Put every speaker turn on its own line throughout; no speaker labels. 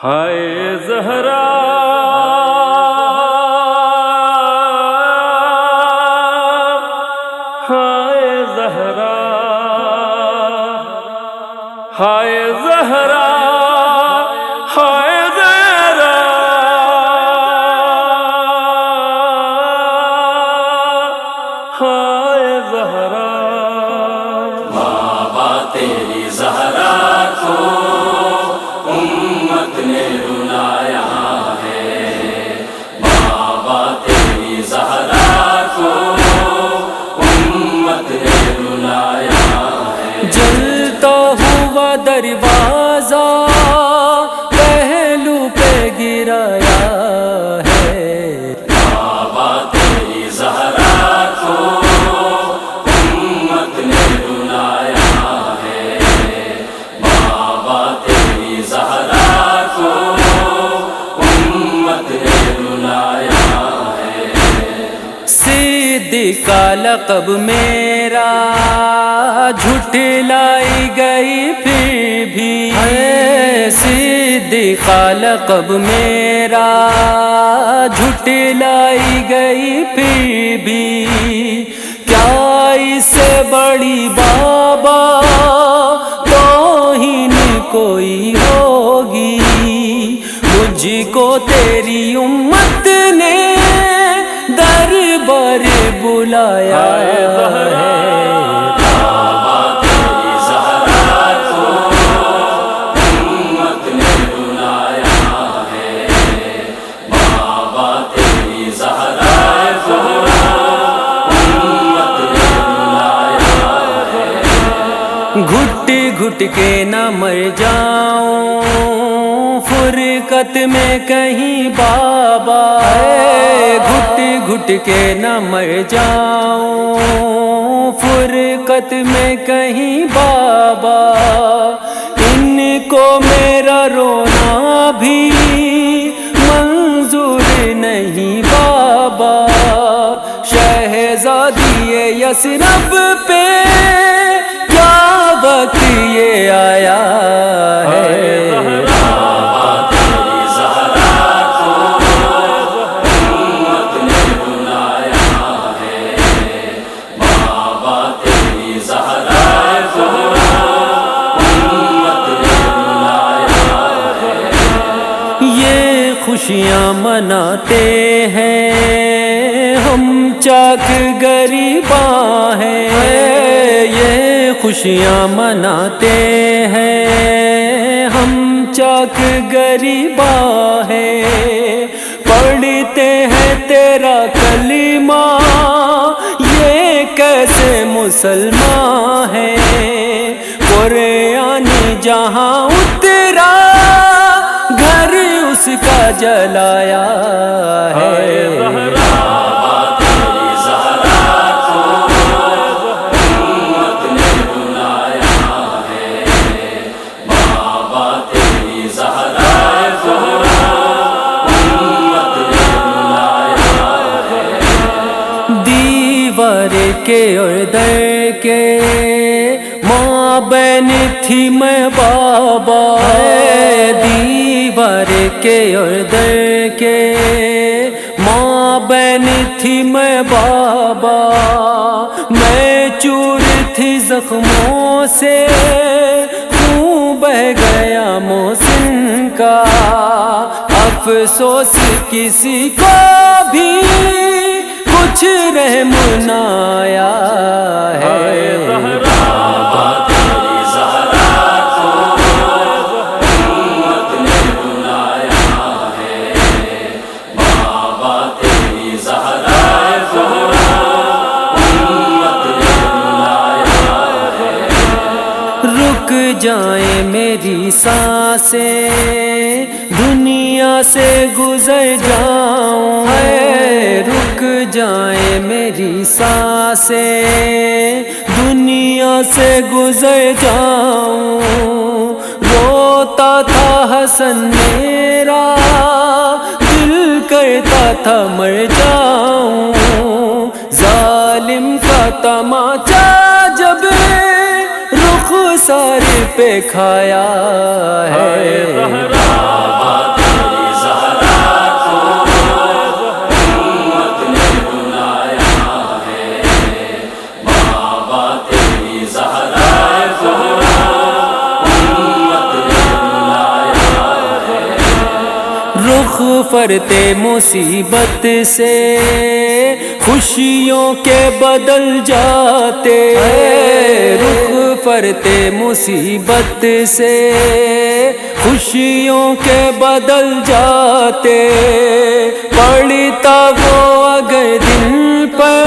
ہائے زہرا ہائے زہرا ہائے زہرا ہائے زہرا ہائے زہرا
بابا تیری زہرا کو امت نے رلایا ہے، بابا تیری زہرا کو امت نے رلایا ہے۔
جلتا ہوا دروازہ پہلو پہ گرایا ہے،
بابا تیری زہرا کو امت نے رلایا ہے، بابا تیری زہرا کو امت نے رلایا ہے۔
صدیق کا لقب میرا جھٹلائی گئی پھر بھی، صدیق کا لقب میرا جھٹلائی گئی پھر بھی، کیا اس سے بڑی بابا توہین کوئی ہوگی؟ مجھ کو تیری امت نے دربار بلایا ہے،
بابا تیری زہرا کو امت نے رلایا ہے، بابا تیری زہرا کو امت نے رلایا ہے۔
گھٹ گھٹ کے نہ مر جاؤں فرقت میں کہیں بابا، گھٹ گھٹ کے نہ مر جاؤں فرقت میں کہیں بابا، ان کو میرا رونا بھی منظور نہیں بابا، شہزادی یثرب پہ کیا وقت یہ آیا ہے،
بابا تیری زہرا کو امت نے رلایا ہے، بابا تیری زہرا کو امت نے رلایا ہے۔
یہ خوشیاں مناتے ہیں ہم چاک غریباں ہیں، یہ خوشیاں مناتے ہیں ہم چاک غریباں ہیں، پڑھتے ہیں تیرا کلمہ یہ کیسے مسلمان ہیں، قرآن جہاں اترا گھر اس کا جلایا ہے،
بابا تیری زہرا کو امت نے رلایا ہے، بابا تیری زہرا کو امت نے رلایا ہے۔
دیوار کے اور در کے ماں بہن تھی میں بابا، دیوار کے اور در کے ماں بہن تھی میں بابا، میں چور تھی زخموں سے خون بہ گیا محسن کا، افسوس کسی کو بھی کچھ رحم نہ آیا ہے،
بابا تیری زہرا کو امت نے رلایا ہے، بابا تیری زہرا کو امت نے رلایا ہے۔
رک جائیں میری سانسیں دنیا سے گزر جاؤں، رک جائیں میری سانسیں دنیا سے گزر جاؤں، روتا تھا حسن میرا دل کرتا تھا مر جاؤں، ظالم کا تماچا جب رخ سار پہ کھایا ہے،
بابا
رخ فرتے مصیبت سے خوشیوں کے بدل جاتے، رخ فرتے مصیبت سے خوشیوں کے بدل جاتے، پڑتا وہ اگر دل پر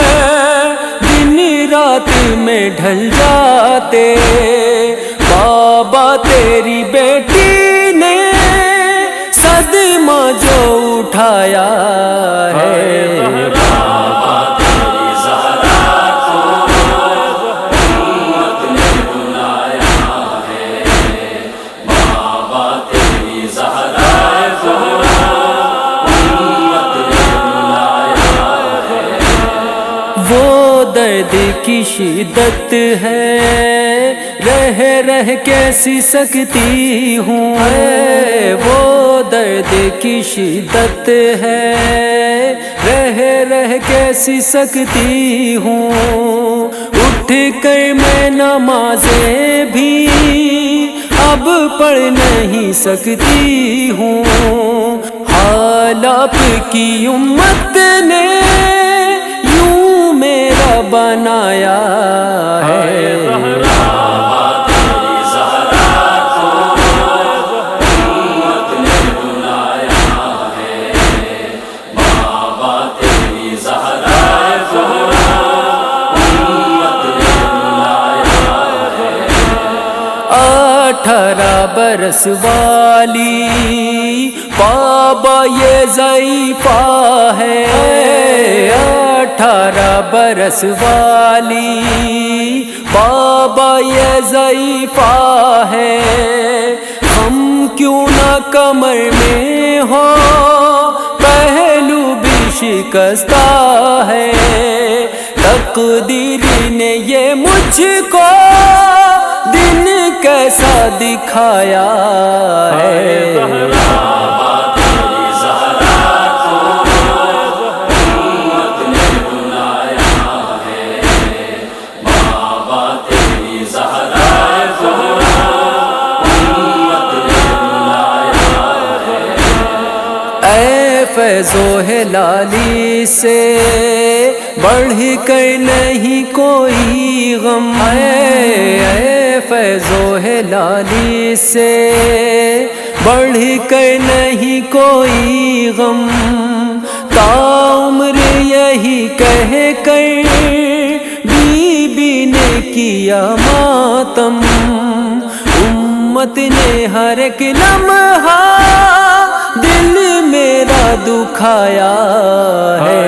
دن رات میں ڈھل جاتے، بابا تیری بیٹی نے صدمہ جو اٹھایا ہے،
بابا تیری زہرا کو امت نے بلایا ہے، بابا تیری زہرا کو امت نے بلایا ہے۔
وہ درد کی شدت ہے رہ رہ کیسی سکتی ہوں، وہ درد کی شدت ہے رہ رہ کیسی سکتی ہوں، اٹھ کر میں نمازیں بھی اب پڑھ نہیں سکتی ہوں، حال آپ کی امت نے یوں میرا بنایا ہے، برس والی بابا یہ ضعیفہ ہے، 18 برس والی بابا یہ ضعیفہ ہے، ہم کیوں نہ کمر میں ہو پہلو بھی شکستہ ہے، تقدیر نے یہ مجھ کو دن کیسا دکھایا ہے،
بابا تیری زہرا کو امت نے بلایا ہے، بابا تیری زہرا کو امت نے بلایا ہے۔
اے فیض و ہلالی سے بڑھ کر نہیں کوئی غم ہے، اے فیض و ہلالی سے بڑھ کر نہیں کوئی غم، تا عمر یہی کہہ کر بی بی نے کیا ماتم، امت نے ہر ایک لمحہ دل میرا دکھایا ہے،